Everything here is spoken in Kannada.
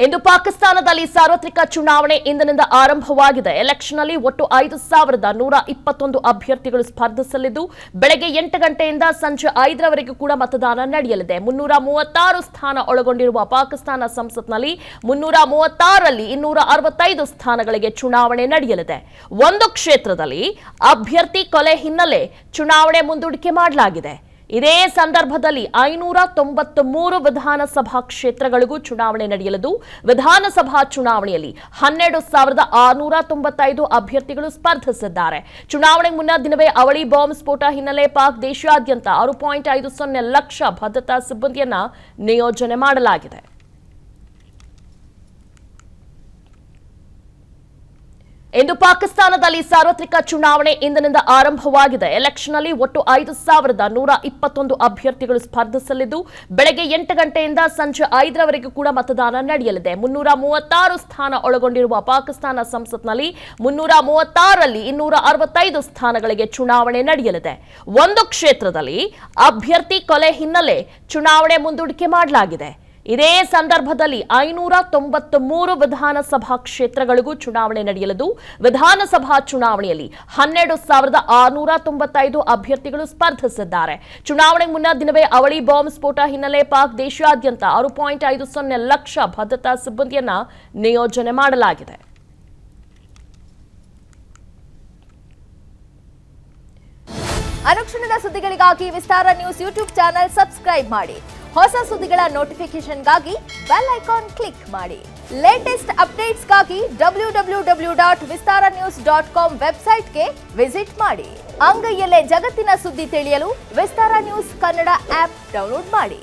ಇಂದು ಪಾಕಿಸ್ತಾನದಲ್ಲಿ ಸಾರ್ವತ್ರಿಕ ಚುನಾವಣೆ ಇಂದಿನಿಂದ ಆರಂಭವಾಗಿದೆ. ಎಲೆಕ್ಷನ್ ನಲ್ಲಿ ಒಟ್ಟು 5121 ಅಭ್ಯರ್ಥಿಗಳು ಸ್ಪರ್ಧಿಸಲಿದ್ದು ಬೆಳಗ್ಗೆ 8 ಗಂಟೆಯಿಂದ ಸಂಜೆ 5ರವರೆಗೂ ಕೂಡ ಮತದಾನ ನಡೆಯಲಿದೆ. 336 ಸ್ಥಾನ ಒಳಗೊಂಡಿರುವ ಪಾಕಿಸ್ತಾನ ಸಂಸತ್ನಲ್ಲಿ 336ರಲ್ಲಿ 265 ಸ್ಥಾನಗಳಿಗೆ ಚುನಾವಣೆ ನಡೆಯಲಿದೆ. ಒಂದು ಕ್ಷೇತ್ರದಲ್ಲಿ ಅಭ್ಯರ್ಥಿ ಕೊಲೆ ಹಿನ್ನೆಲೆ ಚುನಾವಣೆ ಮುಂದೂಡಿಕೆ ಮಾಡಲಾಗಿದೆ. ಇದೇ ಸಂದರ್ಭದಲ್ಲಿ 593 ವಿಧಾನಸಭಾ ಕ್ಷೇತ್ರಗಳಿಗೂ ಚುನಾವಣೆ ನಡೆಯಲಿದ್ದು ವಿಧಾನಸಭಾ ಚುನಾವಣೆಯಲ್ಲಿ 12695 ಅಭ್ಯರ್ಥಿಗಳು ಸ್ಪರ್ಧಿಸಿದ್ದಾರೆ. ಚುನಾವಣೆ ಮುನ್ನ ದಿನವೇ ಅವಳಿ ಬಾಂಬ್ ಸ್ಫೋಟ ಹಿನ್ನೆಲೆ ಪಾಕ್ ದೇಶಾದ್ಯಂತ 6.50 ಲಕ್ಷ ಭದ್ರತಾ ಸಿಬ್ಬಂದಿಯನ್ನ ನಿಯೋಜನೆ ಮಾಡಲಾಗಿದೆ. ಇಂದು ಪಾಕಿಸ್ತಾನದಲ್ಲಿ ಸಾರ್ವತ್ರಿಕ ಚುನಾವಣೆ ಇಂದಿನಿಂದ ಆರಂಭವಾಗಿದೆ. ಎಲೆಕ್ಷನ್ ನಲ್ಲಿ ಒಟ್ಟು 5121 ಅಭ್ಯರ್ಥಿಗಳು ಸ್ಪರ್ಧಿಸಲಿದ್ದು ಬೆಳಗ್ಗೆ 8 ಗಂಟೆಯಿಂದ ಸಂಜೆ 5ರವರೆಗೂ ಕೂಡ ಮತದಾನ ನಡೆಯಲಿದೆ. 336 ಸ್ಥಾನ ಒಳಗೊಂಡಿರುವ ಪಾಕಿಸ್ತಾನ ಸಂಸತ್ನಲ್ಲಿ 336ರಲ್ಲಿ 265 ಸ್ಥಾನಗಳಿಗೆ ಚುನಾವಣೆ ನಡೆಯಲಿದೆ. ಒಂದು ಕ್ಷೇತ್ರದಲ್ಲಿ ಅಭ್ಯರ್ಥಿ ಕೊಲೆ ಹಿನ್ನೆಲೆ ಚುನಾವಣೆ ಮುಂದೂಡಿಕೆ ಮಾಡಲಾಗಿದೆ. ಇದೇ ಸಂದರ್ಭದಲ್ಲಿ 593 ವಿಧಾನಸಭಾ ಕ್ಷೇತ್ರಗಳಿಗೂ ಚುನಾವಣೆ ನಡೆಯಲಿದ್ದು ವಿಧಾನಸಭಾ ಚುನಾವಣೆಯಲ್ಲಿ 12695 ಅಭ್ಯರ್ಥಿಗಳು ಸ್ಪರ್ಧಿಸಿದ್ದಾರೆ. ಚುನಾವಣೆ ಮುನ್ನ ದಿನವೇ ಅವಳಿ ಬಾಂಬ್ ಸ್ಫೋಟ ಹಿನ್ನೆಲೆ ಪಾಕ್ ದೇಶಾದ್ಯಂತ 6.50 ಲಕ್ಷ ಭದ್ರತಾ ಸಿಬ್ಬಂದಿಯನ್ನ ನಿಯೋಜನೆ ಮಾಡಲಾಗಿದೆ. ಅನುಕ್ಷಣದ ಸುದ್ದಿಗಳಿಗಾಗಿ ವಿಸ್ತಾರ ನ್ಯೂಸ್ ಯೂಟ್ಯೂಬ್ ಚಾನೆಲ್ ಸಬ್ಸ್ಕ್ರೈಬ್ ಮಾಡಿ. ಹೊಸ ಸುದ್ದಿಗಳ ನೋಟಿಫಿಕೇಶನ್ಗಾಗಿ ಬೆಲ್ ಐಕಾನ್ ಕ್ಲಿಕ್ ಮಾಡಿ. ಲೇಟೆಸ್ಟ್ ಅಪ್ಡೇಟ್ಸ್ಗಾಗಿ www.vistaranews.com ವೆಬ್ಸೈಟ್ಗೆ ವಿಸಿಟ್ ಮಾಡಿ. ಅಂಗೈಯಲ್ಲೇ ಜಗತ್ತಿನ ಸುದ್ದಿ ತಿಳಿಯಲು ವಿಸ್ತಾರ ನ್ಯೂಸ್ ಕನ್ನಡ ಆಪ್ ಡೌನ್ಲೋಡ್ ಮಾಡಿ.